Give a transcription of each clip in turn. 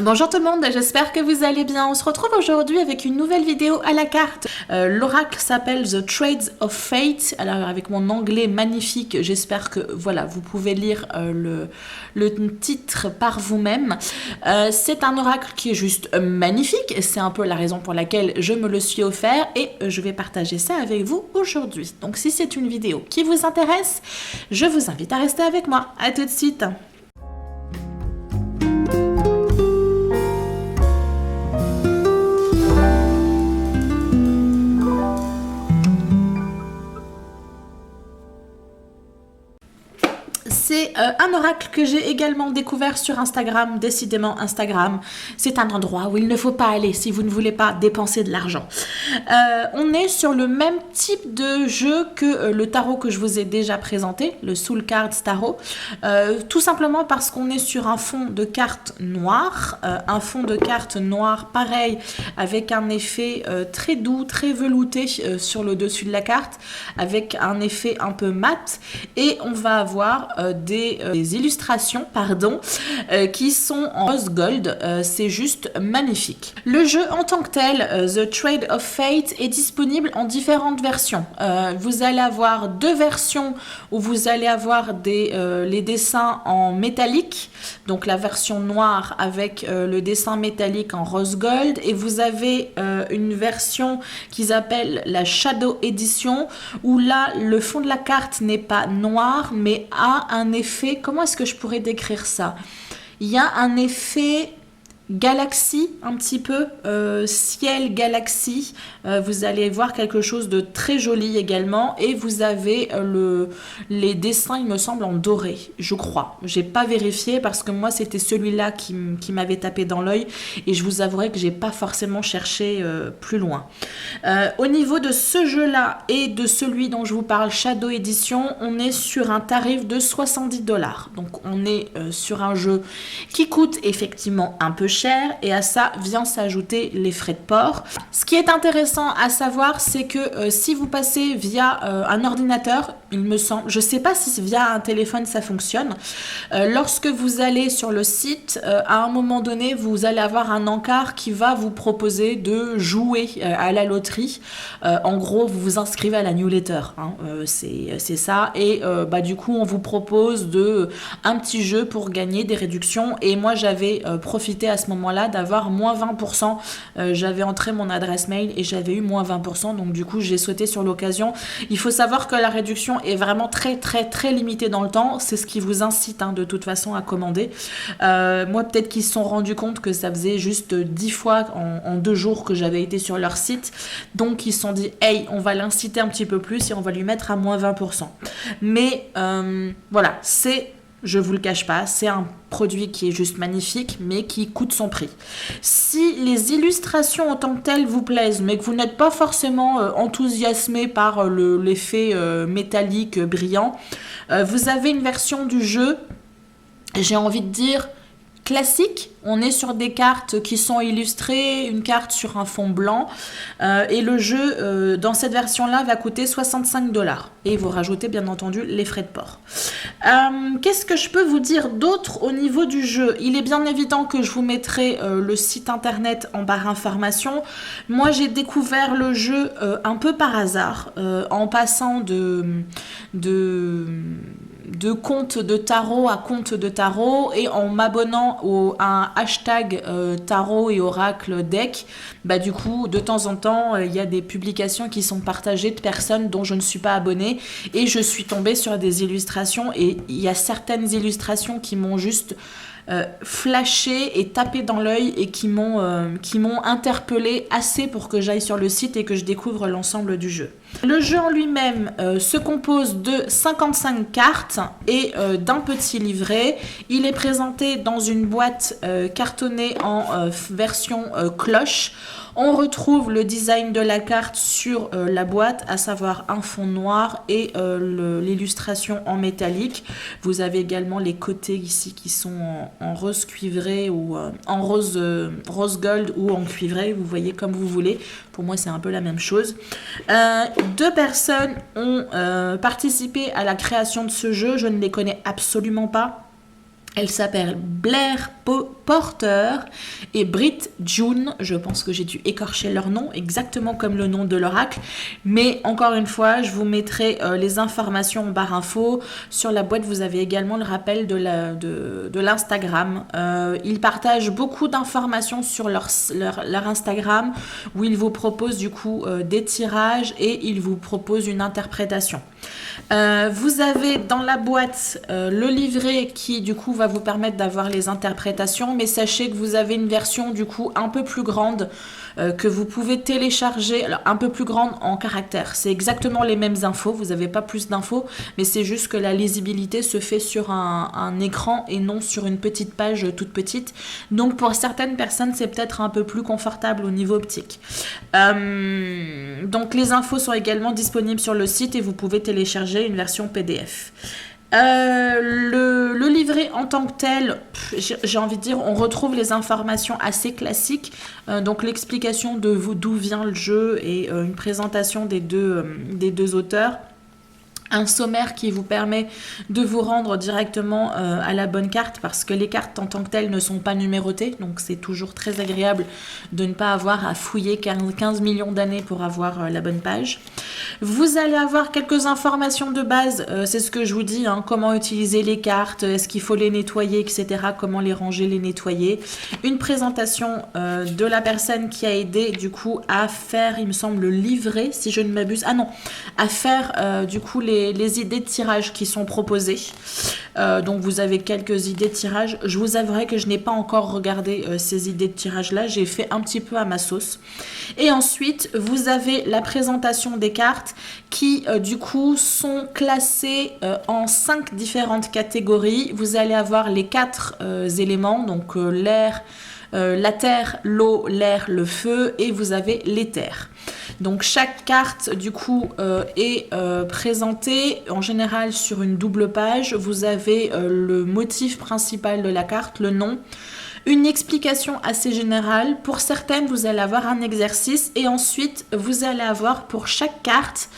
Bonjour tout le monde, j'espère que vous allez bien. On se retrouve aujourd'hui avec une nouvelle vidéo à la carte. L'oracle s'appelle The Trades of Fate. Alors avec mon anglais magnifique, j'espère que voilà, vous pouvez lire le titre par vous-même. C'est un oracle qui est juste magnifique. C'est un peu la raison pour laquelle je me le suis offert et je vais partager ça avec vous aujourd'hui. Donc si c'est une vidéo qui vous intéresse, je vous invite à rester avec moi. À tout de suite. C'est un oracle que j'ai également découvert sur Instagram. Décidément, Instagram, c'est un endroit où il ne faut pas aller si vous ne voulez pas dépenser de l'argent. On est sur le même type de jeu que le tarot que je vous ai déjà présenté, le Soul Cards Tarot. Tout simplement parce qu'on est sur un fond de cartes noires. Un fond de cartes noires pareil, avec un effet très doux, très velouté sur le dessus de la carte, avec un effet un peu mat. Et on va avoir des illustrations qui sont en rose gold. C'est juste magnifique. Le jeu en tant que tel, The Trade of Fate, est disponible en différentes versions. Vous allez avoir deux versions où vous allez avoir les dessins en métallique, donc la version noire avec le dessin métallique en rose gold, et vous avez une version qu'ils appellent la Shadow Edition, où là le fond de la carte n'est pas noir mais a un effet, comment est-ce que je pourrais décrire ça? Il y a un effet galaxie, un petit peu, ciel, galaxie. Vous allez voir quelque chose de très joli également. Et vous avez les dessins, il me semble, en doré, je crois. J'ai pas vérifié parce que moi, c'était celui-là qui m'avait tapé dans l'œil. Et je vous avouerai que j'ai pas forcément cherché plus loin. Au niveau de ce jeu-là et de celui dont je vous parle, Shadow Edition, on est sur un tarif de 70 $. Donc, on est sur un jeu qui coûte effectivement un peu cher, et à ça vient s'ajouter les frais de port. Ce qui est intéressant à savoir, c'est que si vous passez via un ordinateur, il me semble, je sais pas si via un téléphone ça fonctionne, lorsque vous allez sur le site, à un moment donné, vous allez avoir un encart qui va vous proposer de jouer à la loterie. En gros, vous vous inscrivez à la newsletter, hein, c'est ça, et du coup, on vous propose un petit jeu pour gagner des réductions, et moi, j'avais profité à ce moment-là d'avoir moins 20%. J'avais entré mon adresse mail et j'avais eu moins 20%, donc du coup, j'ai sauté sur l'occasion. Il faut savoir que la réduction est vraiment très, très, très limitée dans le temps. C'est ce qui vous incite, hein, de toute façon, à commander. Moi, peut-être qu'ils se sont rendus compte que ça faisait juste 10 fois en 2 jours que j'avais été sur leur site. Donc, ils se sont dit, hey, on va l'inciter un petit peu plus et on va lui mettre à moins 20%. Mais voilà, je vous le cache pas, c'est un produit qui est juste magnifique, mais qui coûte son prix. Si les illustrations en tant que telles vous plaisent, mais que vous n'êtes pas forcément enthousiasmé par l'effet métallique brillant, vous avez une version du jeu, j'ai envie de dire, classique. On est sur des cartes qui sont illustrées, une carte sur un fond blanc, et le jeu dans cette version-là va coûter 65 $. Et vous rajoutez bien entendu les frais de port. Qu'est-ce que je peux vous dire d'autre au niveau du jeu? Il est bien évident que je vous mettrai le site internet en barre information. Moi, j'ai découvert le jeu un peu par hasard, en passant de compte de tarot à compte de tarot, et en m'abonnant à un hashtag tarot et oracle deck. Du coup, de temps en temps, il y a des publications qui sont partagées de personnes dont je ne suis pas abonnée, et je suis tombée sur des illustrations, et il y a certaines illustrations qui m'ont juste flashé et tapé dans l'œil, et qui m'ont interpellé assez pour que j'aille sur le site et que je découvre l'ensemble du jeu. Le jeu en lui-même se compose de 55 cartes et d'un petit livret. Il est présenté dans une boîte cartonnée en version cloche. On retrouve le design de la carte sur la boîte, à savoir un fond noir et l'illustration en métallique. Vous avez également les côtés ici qui sont en rose cuivré ou en rose gold ou en cuivré, vous voyez comme vous voulez. Pour moi, c'est un peu la même chose. 2 personnes ont participé à la création de ce jeu. Je ne les connais absolument pas. Elle s'appelle Blair Porter et Britt June. Je pense que j'ai dû écorcher leur nom, exactement comme le nom de l'oracle. Mais encore une fois, je vous mettrai les informations en barre info. Sur la boîte, vous avez également le rappel de l'Instagram. Ils partagent beaucoup d'informations sur leur Instagram, où ils vous proposent du coup des tirages et ils vous proposent une interprétation. Vous avez dans la boîte le livret qui du coup va vous permettre d'avoir les interprétations, mais sachez que vous avez une version du coup un peu plus grande que vous pouvez télécharger, alors un peu plus grande en caractères. C'est exactement les mêmes infos, vous n'avez pas plus d'infos, mais c'est juste que la lisibilité se fait sur un écran et non sur une petite page toute petite. Donc pour certaines personnes, c'est peut-être un peu plus confortable au niveau optique. Donc les infos sont également disponibles sur le site et vous pouvez télécharger une version PDF. Le livret en tant que tel, j'ai envie de dire, on retrouve les informations assez classiques, donc l'explication de d'où vient le jeu et une présentation des deux auteurs. Un sommaire qui vous permet de vous rendre directement à la bonne carte parce que les cartes en tant que telles ne sont pas numérotées, donc c'est toujours très agréable de ne pas avoir à fouiller 15 millions d'années pour avoir la bonne page. Vous allez avoir quelques informations de base, c'est ce que je vous dis, hein, comment utiliser les cartes, est-ce qu'il faut les nettoyer, etc., comment les ranger, les nettoyer. Une présentation de la personne qui a aidé du coup à faire, il me semble, le livret, si je ne m'abuse, à faire du coup les idées de tirage qui sont proposées. Donc vous avez quelques idées de tirage. Je vous avouerai que je n'ai pas encore regardé ces idées de tirage là, j'ai fait un petit peu à ma sauce. Et ensuite vous avez la présentation des cartes qui du coup sont classées en 5 différentes catégories. Vous allez avoir les 4 éléments, donc l'air, la terre, l'eau, l'air, le feu, et vous avez l'éther. Donc chaque carte du coup est présentée en général sur une double page. Vous avez le motif principal de la carte, le nom, une explication assez générale. Pour certaines, vous allez avoir un exercice et ensuite vous allez avoir pour chaque carte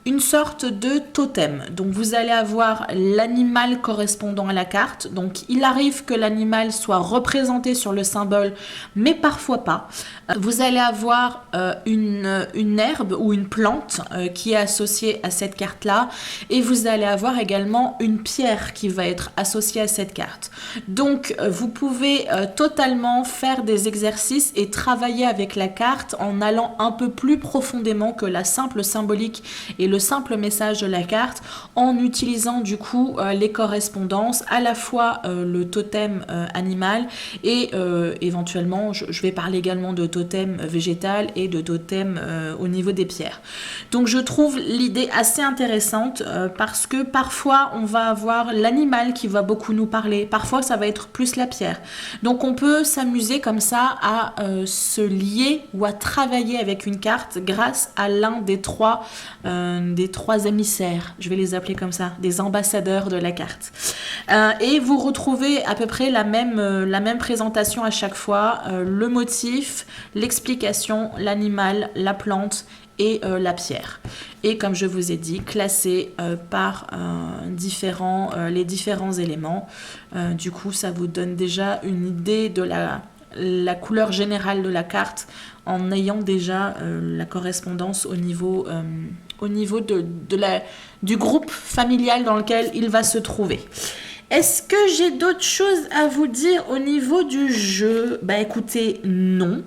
une sorte de totem. Donc vous allez avoir l'animal correspondant à la carte. Donc il arrive que l'animal soit représenté sur le symbole, mais parfois pas. Vous allez avoir une herbe ou une plante qui est associée à cette carte-là. Et vous allez avoir également une pierre qui va être associée à cette carte. Donc vous pouvez totalement faire des exercices et travailler avec la carte en allant un peu plus profondément que la simple symbolique et le simple message de la carte, en utilisant du coup les correspondances, à la fois le totem animal et éventuellement je vais parler également de totem végétal et de totem au niveau des pierres. Donc je trouve l'idée assez intéressante parce que parfois on va avoir l'animal qui va beaucoup nous parler, parfois ça va être plus la pierre. Donc on peut s'amuser comme ça à se lier ou à travailler avec une carte grâce à l'un des trois émissaires, je vais les appeler comme ça, des ambassadeurs de la carte. Et vous retrouvez à peu près la même présentation à chaque fois, le motif, l'explication, l'animal, la plante et la pierre. Et comme je vous ai dit, classé par les différents éléments. Du coup, ça vous donne déjà une idée de la couleur générale de la carte en ayant déjà la correspondance au niveau du groupe familial dans lequel il va se trouver. Est-ce que j'ai d'autres choses à vous dire au niveau du jeu ? Bah écoutez, non.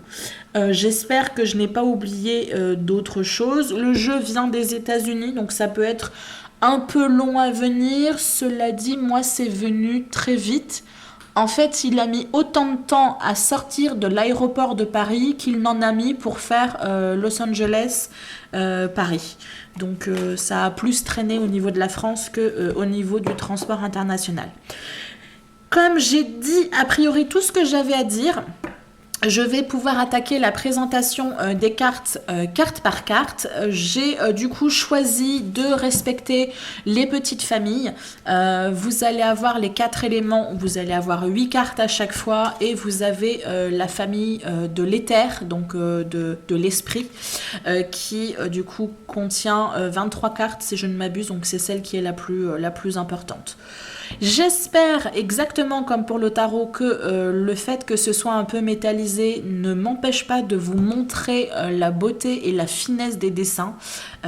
J'espère que je n'ai pas oublié d'autres choses. Le jeu vient des États-Unis, donc ça peut être un peu long à venir. Cela dit, moi, c'est venu très vite. En fait, il a mis autant de temps à sortir de l'aéroport de Paris qu'il n'en a mis pour faire Los Angeles, Paris. Donc ça a plus traîné au niveau de la France qu'au niveau du transport international. Comme j'ai dit a priori tout ce que j'avais à dire, je vais pouvoir attaquer la présentation des cartes, carte par carte. J'ai du coup choisi de respecter les petites familles. Vous allez avoir les 4 éléments, vous allez avoir 8 cartes à chaque fois et vous avez la famille de l'éther, donc de l'esprit, qui du coup contient 23 cartes si je ne m'abuse, donc c'est celle qui est la plus importante. J'espère, exactement comme pour le tarot, que le fait que ce soit un peu métallisé ne m'empêche pas de vous montrer la beauté et la finesse des dessins.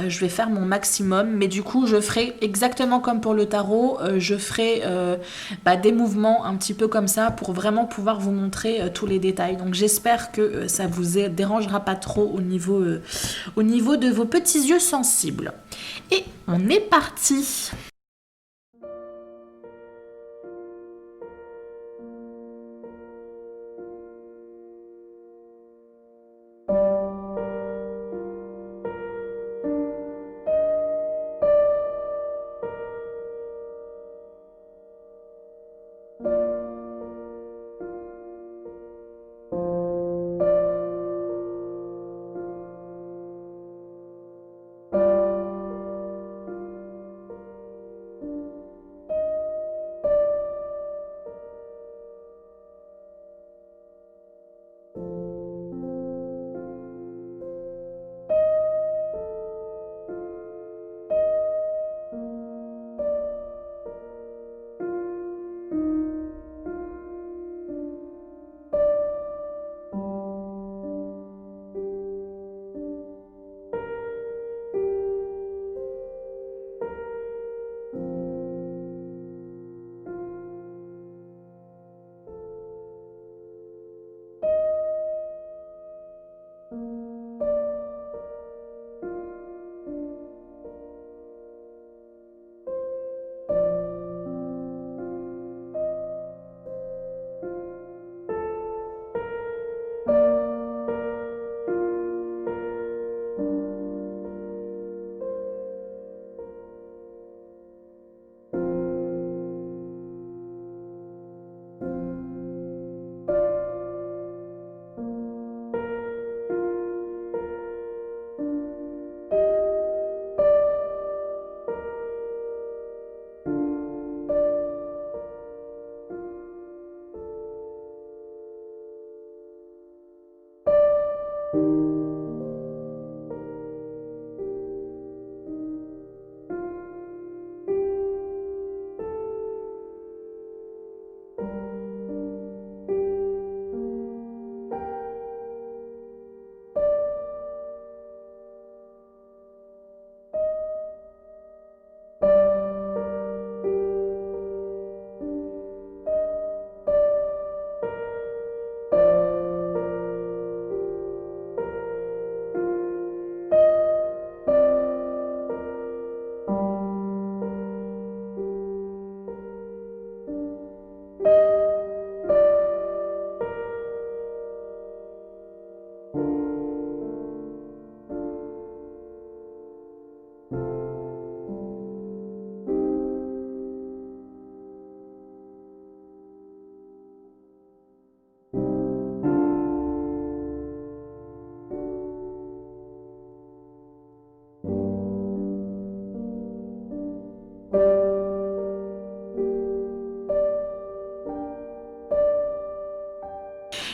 Je vais faire mon maximum, mais du coup je ferai exactement comme pour le tarot, je ferai des mouvements un petit peu comme ça pour vraiment pouvoir vous montrer tous les détails. Donc j'espère que ça vous dérangera pas trop au niveau de vos petits yeux sensibles. Et on est parti.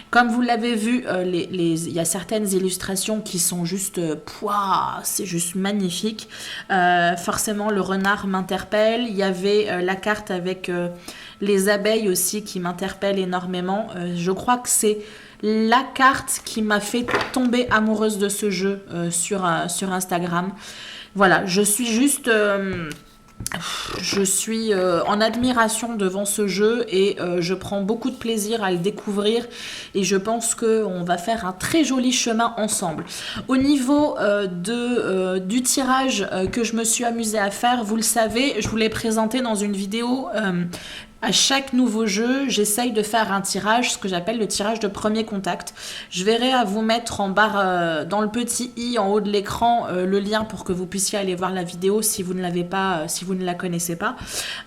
Comme vous l'avez vu, il y a certaines illustrations qui sont juste, c'est juste magnifique. Forcément, le renard m'interpelle. Il y avait la carte avec les abeilles aussi qui m'interpelle énormément. Je crois que c'est la carte qui m'a fait tomber amoureuse de ce jeu sur Instagram. Voilà, je suis juste... je suis en admiration devant ce jeu et je prends beaucoup de plaisir à le découvrir et je pense qu'on va faire un très joli chemin ensemble. Au niveau du tirage que je me suis amusée à faire, vous le savez, je vous l'ai présenté dans une vidéo. À chaque nouveau jeu, j'essaye de faire un tirage, ce que j'appelle le tirage de premier contact. Je verrai à vous mettre en barre, dans le petit i en haut de l'écran, le lien pour que vous puissiez aller voir la vidéo si vous ne l'avez pas, si vous ne la connaissez pas.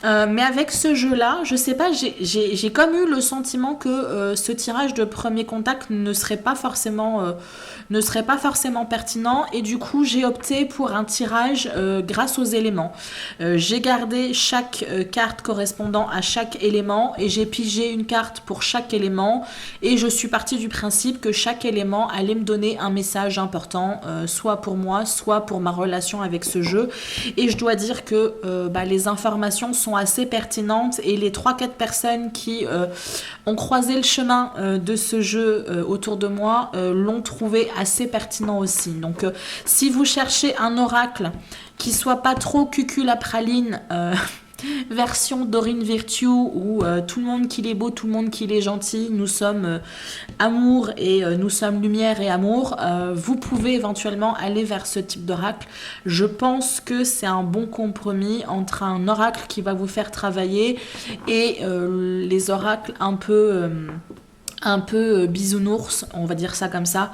Mais avec ce jeu-là, je sais pas, j'ai comme eu le sentiment que ce tirage de premier contact ne serait pas forcément pertinent et du coup j'ai opté pour un tirage grâce aux éléments. J'ai gardé chaque carte correspondant à chaque chaque élément et j'ai pigé une carte pour chaque élément et je suis partie du principe que chaque élément allait me donner un message important, soit pour moi, soit pour ma relation avec ce jeu. Et je dois dire que les informations sont assez pertinentes et les 3-4 personnes qui ont croisé le chemin de ce jeu autour de moi l'ont trouvé assez pertinent aussi. Donc si vous cherchez un oracle qui soit pas trop cucul à praline, version Dorine Virtue où tout le monde qu'il est beau, tout le monde qu'il est gentil, nous sommes amour et nous sommes lumière et amour, vous pouvez éventuellement aller vers ce type d'oracle. Je pense que c'est un bon compromis entre un oracle qui va vous faire travailler et les oracles un peu bisounours, on va dire ça comme ça,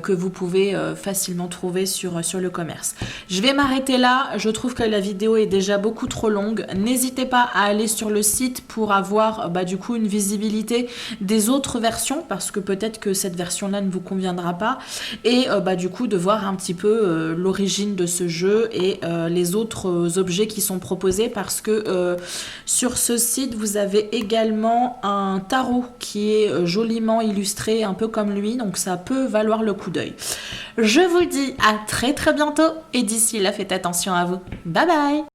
que vous pouvez facilement trouver sur le commerce. Je vais m'arrêter là, je trouve que la vidéo est déjà beaucoup trop longue. N'hésitez pas à aller sur le site pour avoir du coup une visibilité des autres versions, parce que peut-être que cette version-là ne vous conviendra pas, et du coup de voir un petit peu l'origine de ce jeu et les autres objets qui sont proposés, parce que sur ce site, vous avez également un tarot qui est joliment illustré, un peu comme lui, donc ça peut valoir le coup d'œil. Je vous dis à très très bientôt et d'ici là, faites attention à vous. Bye bye!